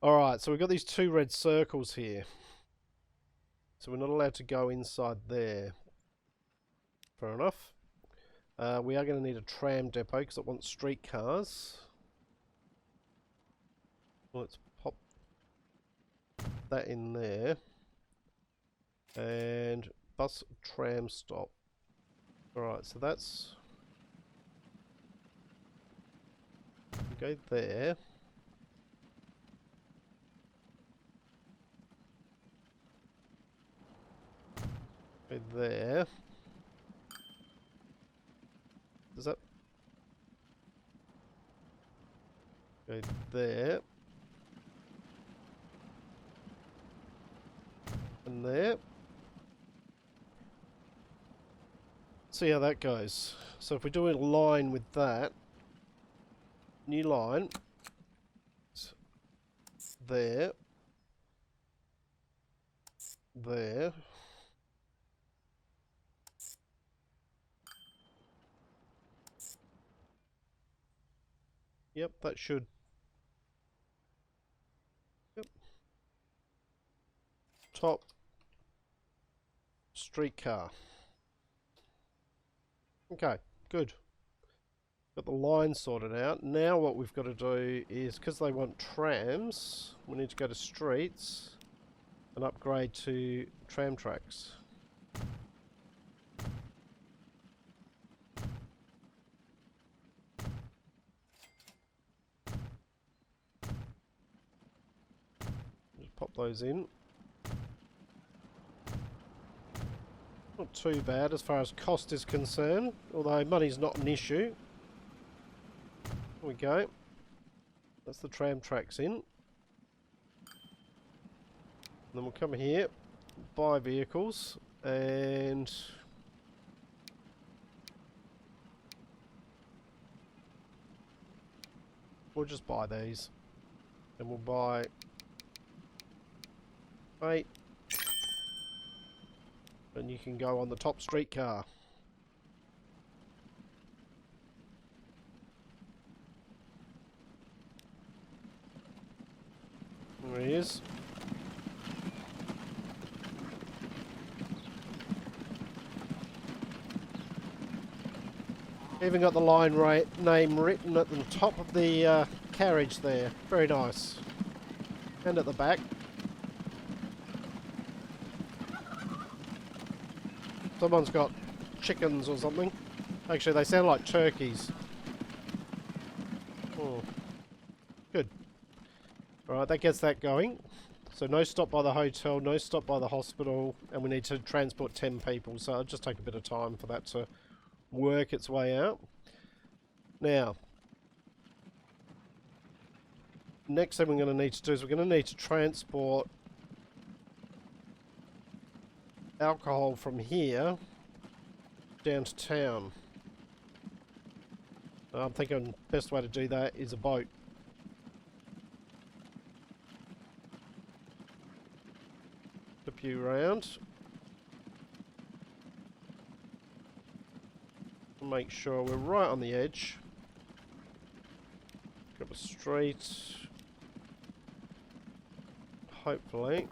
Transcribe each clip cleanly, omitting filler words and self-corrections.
Alright, so we've got these two red circles here. So we're not allowed to go inside there. Fair enough. We are going to need a tram depot because it wants streetcars. Let's pop that in there. And bus tram stop. Alright, so that's... go there. Go there. Does that... go there. And there. See how that goes. So if we do a line with that, new line, there, there, yep, that should, yep, top, streetcar. Okay, good. Got the line sorted out. Now what we've got to do is, because they want trams, we need to go to streets and upgrade to tram tracks. Just pop those in. Not too bad as far as cost is concerned, although money's not an issue. There we go. That's the tram tracks in. And then we'll come here, buy vehicles, and we'll just buy these. And we'll buy 8. And you can go on the top streetcar. There he is. Even got the line name written at the top of the carriage there. Very nice. And at the back. Someone's got chickens or something. Actually, they sound like turkeys. Oh. Good. Alright, that gets that going. So no stop by the hotel, no stop by the hospital, and we need to transport 10 people, so it'll just take a bit of time for that to work its way out. Now, next thing we're going to need to do is we're going to need to transport alcohol from here down to town. I'm thinking the best way to do that is a boat. Flip you around. Make sure we're right on the edge. Grab a street. Hopefully.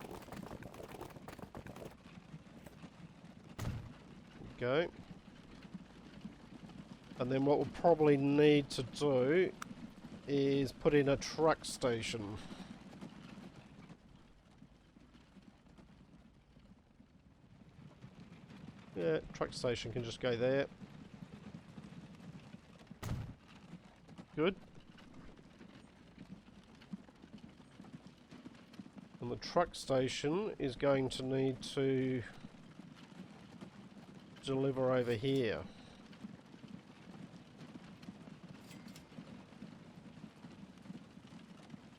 Go. And then what we'll probably need to do is put in a truck station. Yeah, truck station can just go there. Good. And the truck station is going to need to deliver over here.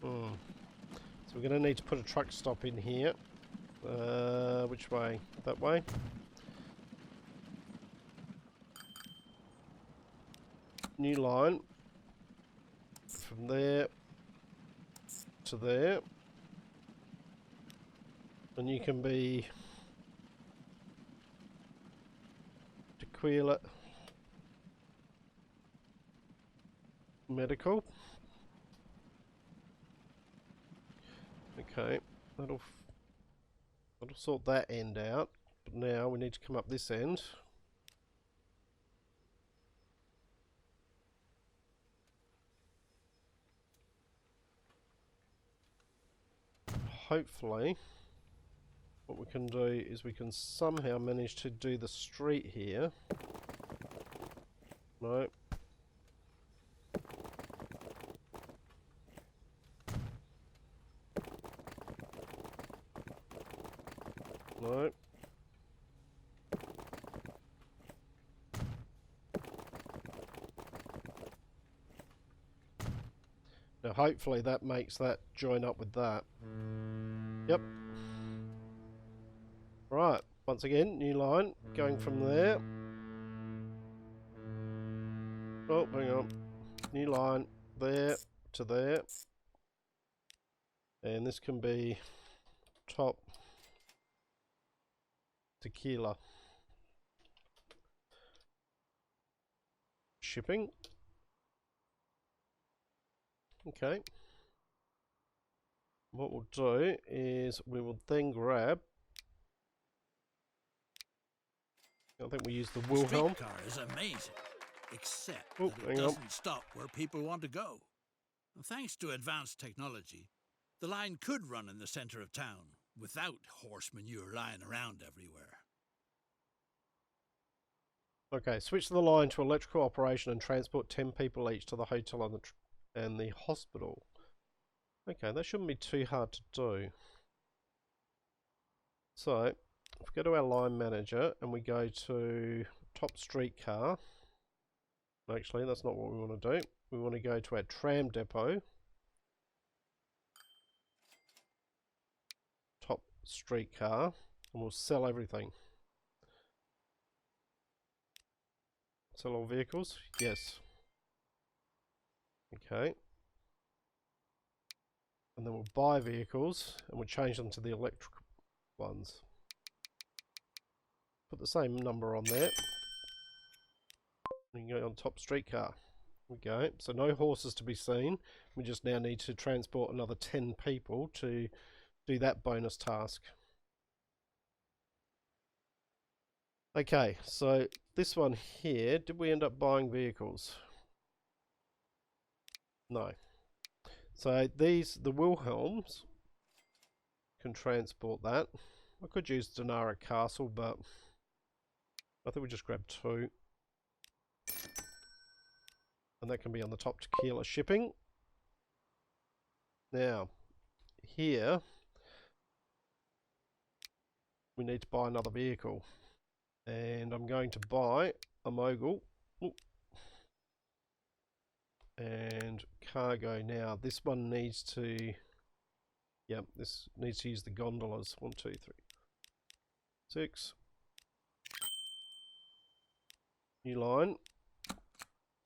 So we're going to need to put a truck stop in here. Which way? That way? New line. From there to there. And you can be Tequila Medical. Okay, that'll sort that end out. But now we need to come up this end. Hopefully, what we can do is we can somehow manage to do the street here. No. No. Now hopefully that makes that join up with that. Yep. Right, once again, new line, going from there. Oh, hang on. New line, there to there. And this can be top tequila. Shipping. Okay. What we'll do is we will then grab, I think we use the Wilhelm. Streetcar is amazing, except Oh, that it doesn't stop where people want to go. Thanks to advanced technology, the line could run in the center of town without horse manure lying around everywhere. Okay, switch the line to electrical operation and transport 10 people each to the hotel and the hospital. Okay, that shouldn't be too hard to do. So, if we go to our line manager and we go to top streetcar, actually that's not what we want to do. We want to go to our tram depot, top streetcar, and we'll sell everything. Sell all vehicles? Yes. Okay. And then we'll buy vehicles and we'll change them to the electric ones. Put the same number on there. We can go on top streetcar. There we go. So no horses to be seen. We just now need to transport another 10 people to do that bonus task. Okay, so this one here, did we end up buying vehicles? No. So these, the Wilhelms, can transport that. I could use Dinara Castle, but I think we just grab 2. And that can be on the top tequila shipping. Now, here, we need to buy another vehicle. And I'm going to buy a mogul. Ooh. And cargo now. This one needs to, yep, this needs to use the gondolas. 1, 2, 3, 6. New line.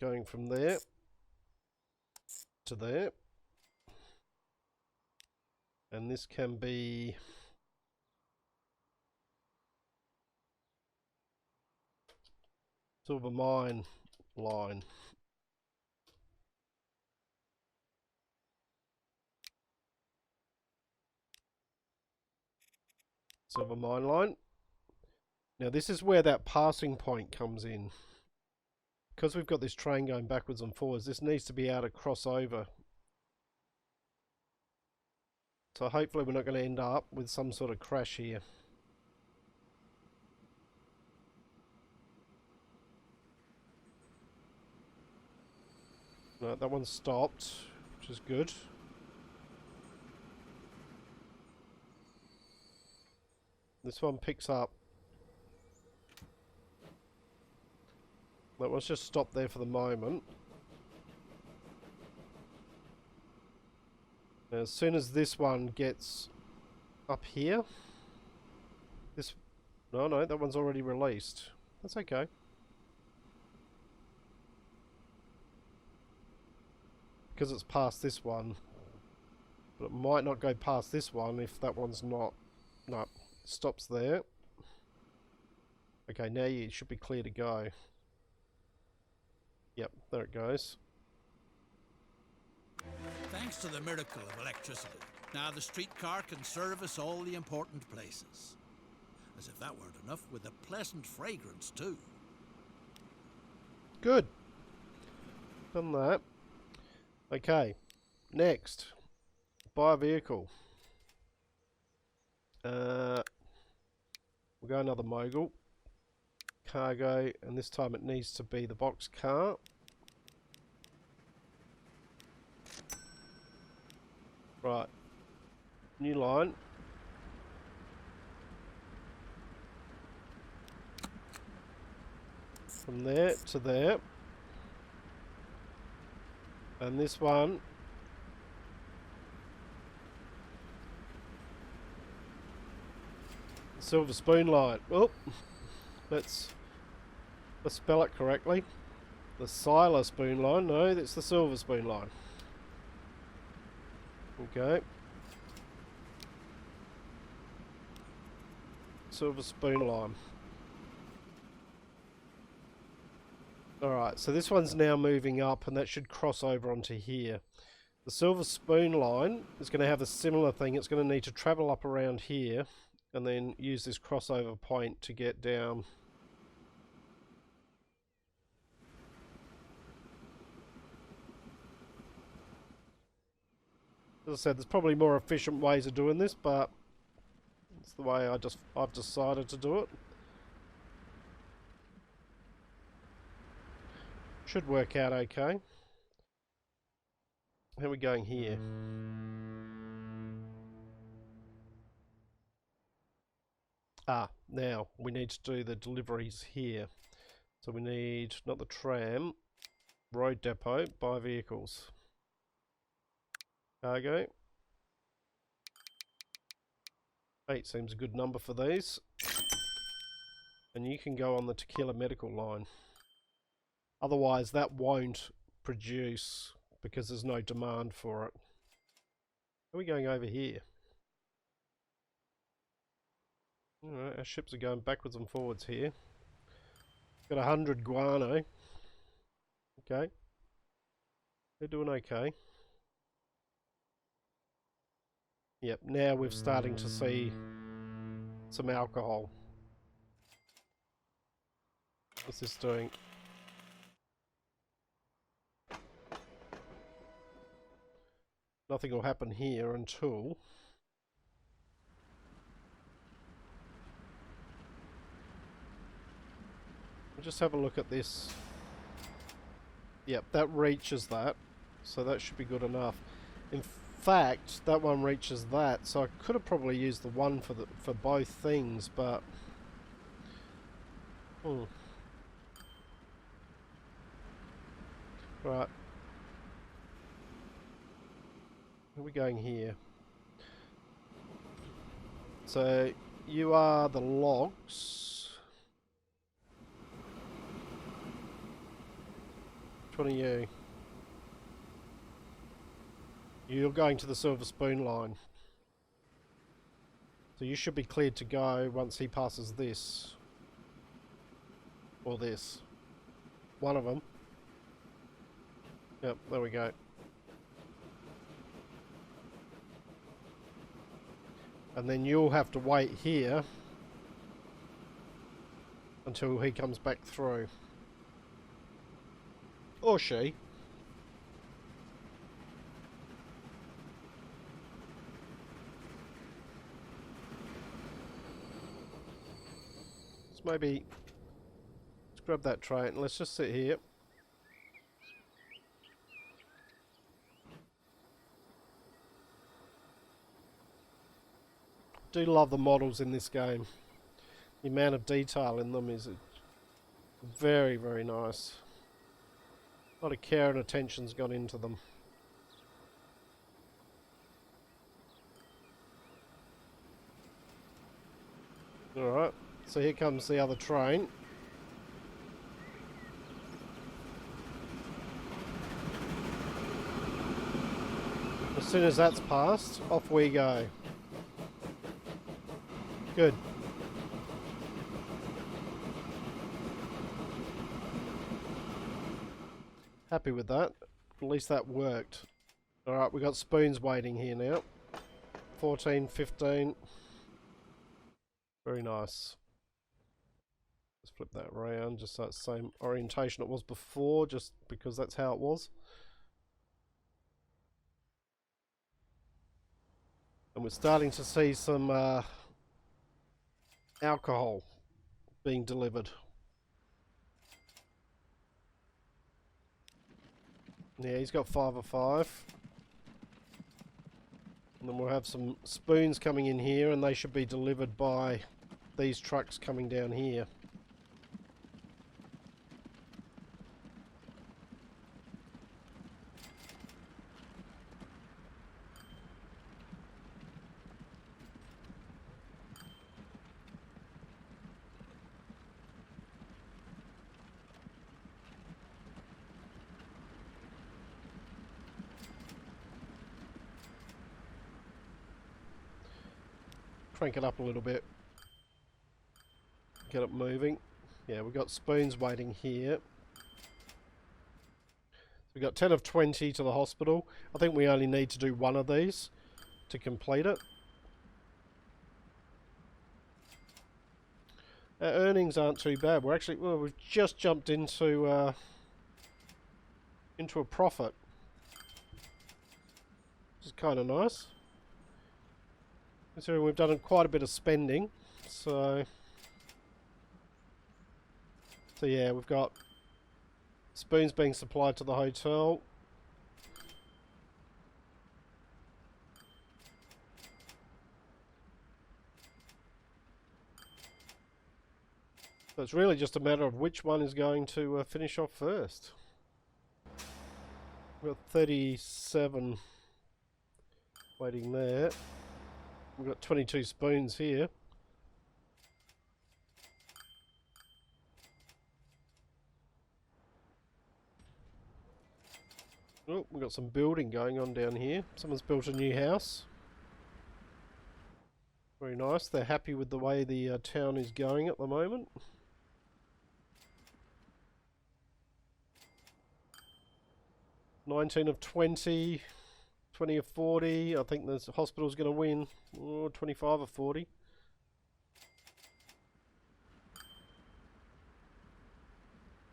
Going from there to there. And this can be sort of a mine line. Sort of a mine line. Now this is where that passing point comes in. Because we've got this train going backwards and forwards, this needs to be able to cross over. So hopefully we're not going to end up with some sort of crash here. No, that one stopped, which is good. This one picks up. That one's just stopped there for the moment. Now, as soon as this one gets up here, this... No, that one's already released. That's okay. Because it's past this one. But it might not go past this one if that one's not... No, it stops there. Okay, now you should be clear to go. Yep, there it goes. Thanks to the miracle of electricity, Now the streetcar can service all the important places. As if that weren't enough, with a pleasant fragrance too. Good. Done that. Okay. Next. Buy a vehicle. We'll go another mogul. Cargo, and this time it needs to be the box car. Right. New line. From there to there. And this one silver spoon line. Oh, let's spell it correctly. The silver spoon line. No, it's the silver spoon line. Okay. Silver spoon line. Alright, so this one's now moving up and that should cross over onto here. The silver spoon line is going to have a similar thing. It's going to need to travel up around here and then use this crossover point to get down. As I said, there's probably more efficient ways of doing this, but it's the way I've decided to do it. Should work out okay. How are we going here? Now we need to do the deliveries here. So we need, not the tram, road depot, buy vehicles. Cargo. 8 seems a good number for these. And you can go on the Tequila medical line. Otherwise that won't produce because there's no demand for it. Are we going over here? Alright, our ships are going backwards and forwards here. Got 100 guano. Okay. They're doing okay. Yep, now we're starting to see some alcohol. What's this doing? Nothing will happen here until we'll just have a look at this. Yep, that reaches that, so that should be good enough. In fact, that one reaches that, so I could have probably used the one for both things, but right. Where are we going here? So you are the logs. Which one are you? You're going to the silver spoon line. So you should be cleared to go once he passes this. Or this. One of them. Yep, there we go. And then you'll have to wait here until he comes back through. Or she. Let's maybe grab that tray and let's just sit here. Do love the models in this game. The amount of detail in them is very, very nice. A lot of care and attention's gone into them. Alright, so here comes the other train. As soon as that's passed, off we go. Good. Happy with that. At least that worked. Alright, we've got spoons waiting here now. 14, 15. Very nice. Let's flip that around just so it's the same orientation it was before, just because that's how it was. And we're starting to see some alcohol being delivered. Yeah, he's got 5 of 5. And then we'll have some spoons coming in here, and they should be delivered by these trucks coming down here. Crank it up a little bit. Get it moving. Yeah, we've got spoons waiting here. We've got 10 of 20 to the hospital. I think we only need to do one of these to complete it. Our earnings aren't too bad. We're actually, well, we've just jumped into a profit, which is kind of nice. Considering we've done quite a bit of spending, so yeah, we've got spoons being supplied to the hotel. So it's really just a matter of which one is going to finish off first. We've got 37 waiting there. We've got 22 spoons here. Oh, we've got some building going on down here. Someone's built a new house. Very nice. They're happy with the way the town is going at the moment. $19 of 20. 20 of 40. I think the hospital's going to win. Oh, 25 of 40.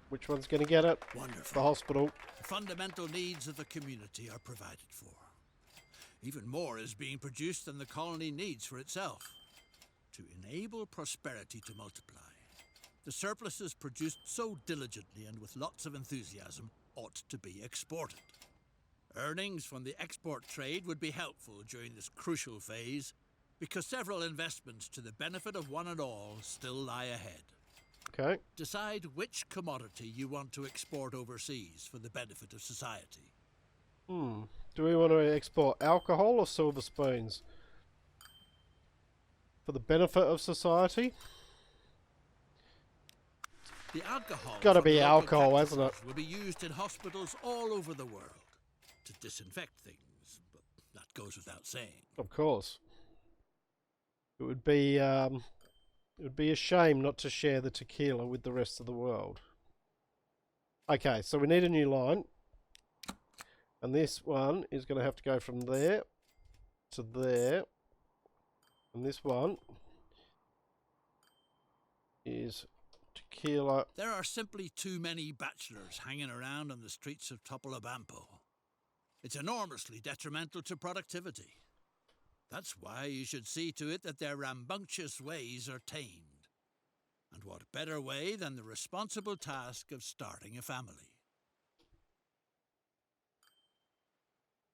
Which one's going to get it? Wonderful. The hospital. The fundamental needs of the community are provided for. Even more is being produced than the colony needs for itself. To enable prosperity to multiply, the surpluses produced so diligently and with lots of enthusiasm ought to be exported. Earnings from the export trade would be helpful during this crucial phase, because several investments to the benefit of one and all still lie ahead. Okay. Decide which commodity you want to export overseas for the benefit of society. Do we want to export alcohol or silver spoons? For the benefit of society? The alcohol Gotta from be local alcohol, hasn't it? practices will be used in hospitals all over the world to disinfect things, but that goes without saying. Of course. It would be a shame not to share the tequila with the rest of the world. Okay, so we need a new line. And this one is going to have to go from there to there. And this one is tequila. There are simply too many bachelors hanging around on the streets of Topolobampo. It's enormously detrimental to productivity. That's why you should see to it that their rambunctious ways are tamed. And what better way than the responsible task of starting a family?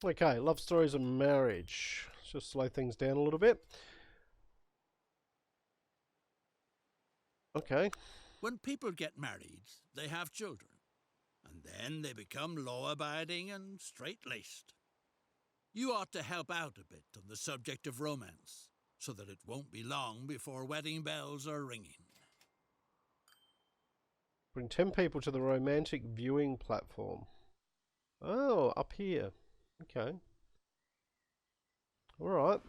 Okay, love stories and marriage. Let's just slow things down a little bit. Okay. When people get married, they have children. And then they become law-abiding and straight-laced. You ought to help out a bit on the subject of romance, so that it won't be long before wedding bells are ringing. Bring 10 people to the romantic viewing platform. Oh, up here. Okay. Alright.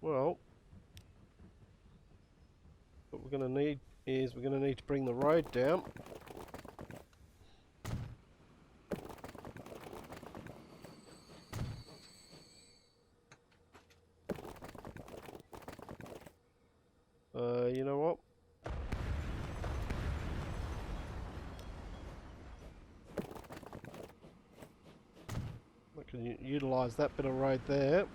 Well, what we're going to need is we're going to need to bring the road down. you know what? I can utilise that bit of road there.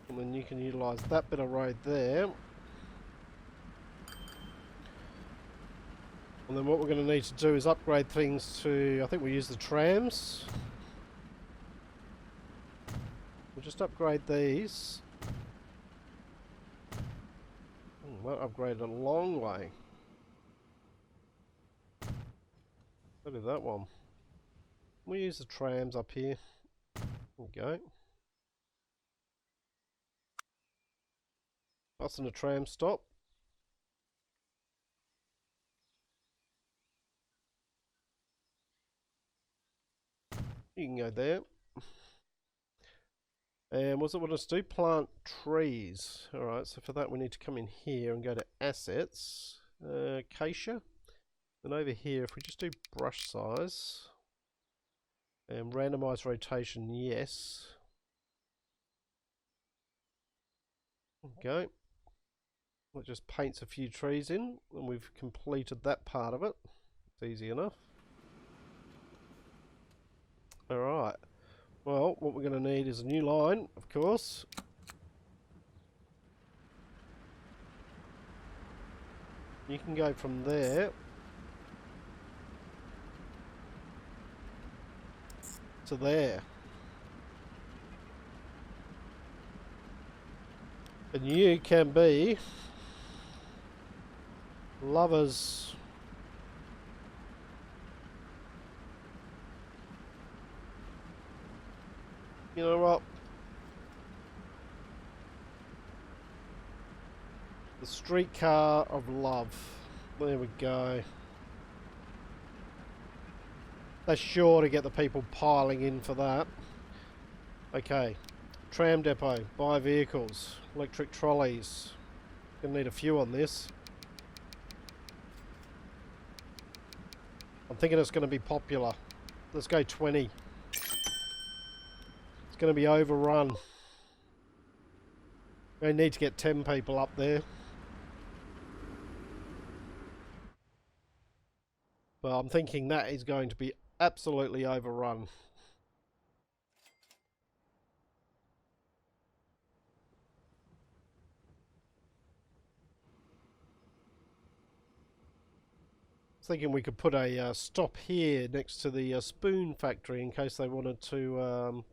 And then you can utilise that bit of road there. And then what we're going to need to do is upgrade things to, I think we'll use the trams. We'll just upgrade these. That upgraded a long way. Look at that one. We'll use the trams up here. There we go. Busting a tram stop. You can go there. And what's it want us to do? Plant trees. Alright, so for that we need to come in here and go to assets. Acacia. Then over here, if we just do brush size. And randomize rotation, yes. Okay. That just paints a few trees in, and we've completed that part of it. It's easy enough. Alright. Well, what we're going to need is a new line, of course. You can go from there to there. And you can be lovers. You know what? The streetcar of love. There we go. That's sure to get the people piling in for that. Okay. Tram depot. Buy vehicles. Electric trolleys. Gonna need a few on this. I'm thinking it's gonna be popular. Let's go 20. It's going to be overrun. We need to get 10 people up there. But I'm thinking that is going to be absolutely overrun. I was thinking we could put a stop here next to the spoon factory in case they wanted to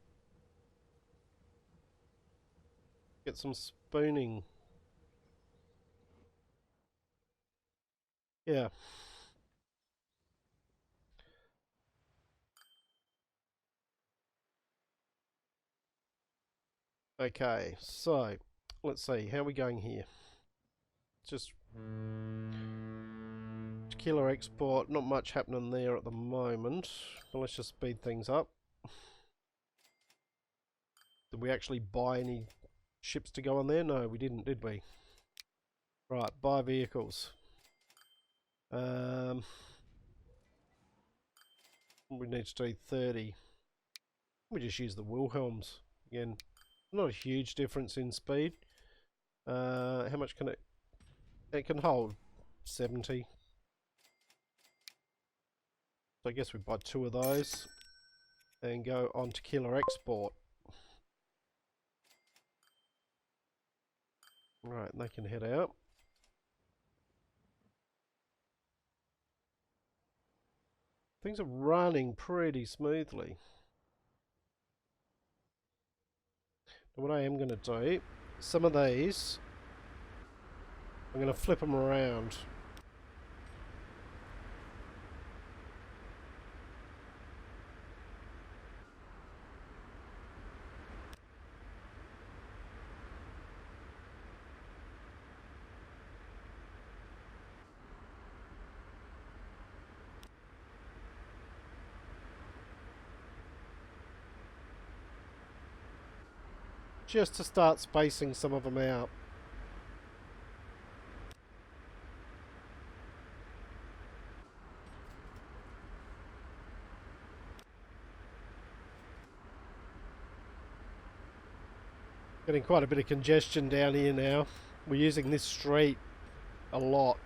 get some spooning. Yeah. Okay, so let's see, how are we going here? Just tequila export, not much happening there at the moment. But let's just speed things up. Did we actually buy any ships to go on there? No, we didn't, did we? Right, buy vehicles. We need to do 30. We just use the Wilhelms. Again, not a huge difference in speed. How much can it... It can hold 70. So I guess we buy 2 of those. And go on tequila export. Right, and they can head out. Things are running pretty smoothly. What I am going to do, some of these, I'm going to flip them around. Just to start spacing some of them out. Getting quite a bit of congestion down here now. We're using this street a lot.